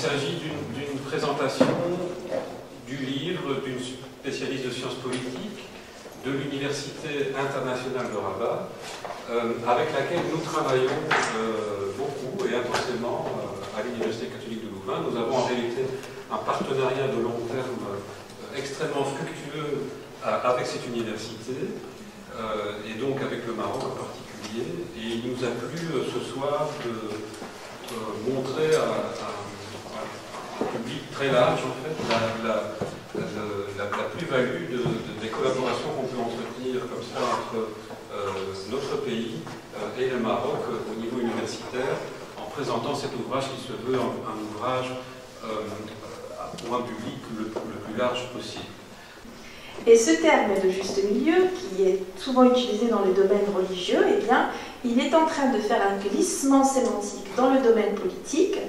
s'agit d'une présentation du livre d'une spécialiste de sciences politiques de l'Université internationale de Rabat, avec laquelle nous travaillons beaucoup et intensément à l'Université catholique de Louvain. Nous avons en réalité un partenariat de long terme extrêmement fructueux avec cette université, et donc avec le Maroc en particulier. Et il nous a plu ce soir de montrer à un public très large en fait la plus-value des collaborations qu'on peut entretenir comme ça entre notre pays et le Maroc au niveau universitaire, en présentant cet ouvrage qui se veut un ouvrage pour un public le plus large possible. Et ce terme de juste milieu, qui est souvent utilisé dans le domaine religieux, eh bien, il est en train de faire un glissement sémantique dans le domaine politique,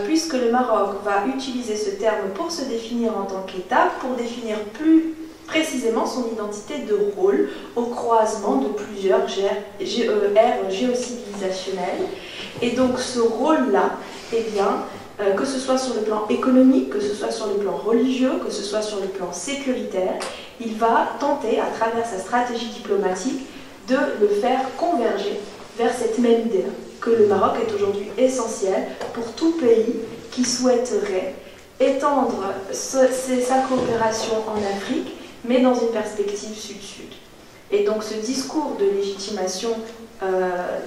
puisque le Maroc va utiliser ce terme pour se définir en tant qu'État, pour définir plus précisément son identité de rôle au croisement de plusieurs ères géocivilisationnelles. Et donc ce rôle-là, eh bien, que ce soit sur le plan économique, que ce soit sur le plan religieux, que ce soit sur le plan sécuritaire, il va tenter, à travers sa stratégie diplomatique, de le faire converger vers cette même idée que le Maroc est aujourd'hui essentiel pour tout pays qui souhaiterait étendre sa coopération en Afrique, mais dans une perspective sud-sud. Et donc ce discours de légitimation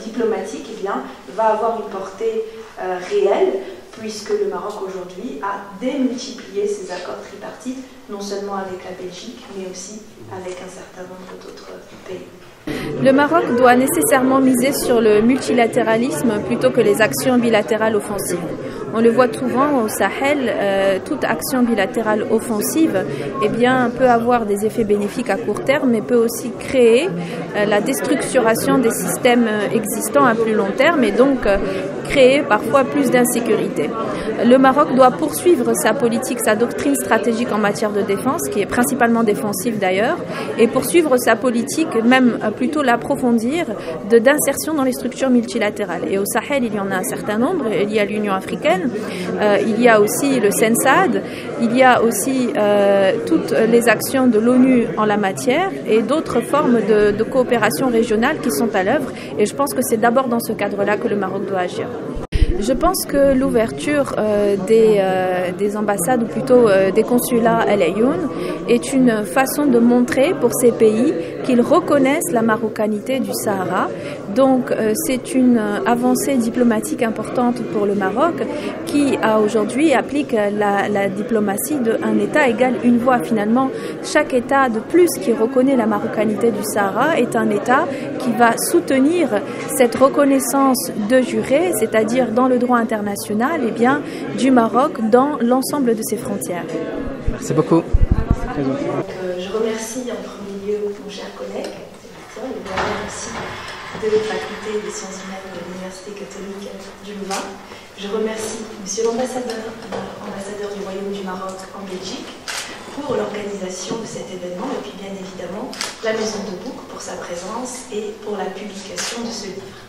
diplomatique, eh bien, va avoir une portée réelle, puisque le Maroc aujourd'hui a démultiplié ses accords tripartites, non seulement avec la Belgique, mais aussi avec un certain nombre d'autres pays. Le Maroc doit nécessairement miser sur le multilatéralisme plutôt que les actions bilatérales offensives. On le voit souvent au Sahel, toute action bilatérale offensive eh bien, peut avoir des effets bénéfiques à court terme, mais peut aussi créer la déstructuration des systèmes existants à plus long terme et donc créer parfois plus d'insécurité. Le Maroc doit poursuivre sa politique, sa doctrine stratégique en matière de défense, qui est principalement défensive d'ailleurs, et poursuivre sa politique, même plutôt l'approfondir, d'insertion dans les structures multilatérales. Et au Sahel, il y en a un certain nombre. Il y a l'Union africaine, il y a aussi le Censad, il y a aussi toutes les actions de l'ONU en la matière et d'autres formes de coopération régionale qui sont à l'œuvre. Et je pense que c'est d'abord dans ce cadre-là que le Maroc doit agir. Je pense que l'ouverture des ambassades, ou plutôt des consulats à Laayoune, est une façon de montrer pour ces pays qu'ils reconnaissent la marocanité du Sahara. Donc c'est une avancée diplomatique importante pour le Maroc qui aujourd'hui applique la diplomatie d'un État égale une voix. Finalement, chaque État de plus qui reconnaît la marocanité du Sahara est un État qui va soutenir cette reconnaissance de jure, c'est-à-dire dans le droit international, eh bien, du Maroc dans l'ensemble de ses frontières. Merci beaucoup. Je remercie en premier lieu mon cher collègue, Sébastien, le membre aussi de la faculté des sciences humaines de l'Université catholique du Louvain. Je remercie monsieur l'ambassadeur du Royaume du Maroc en Belgique pour l'organisation de cet événement et puis bien évidemment la Maison de Bouc pour sa présence et pour la publication de ce livre.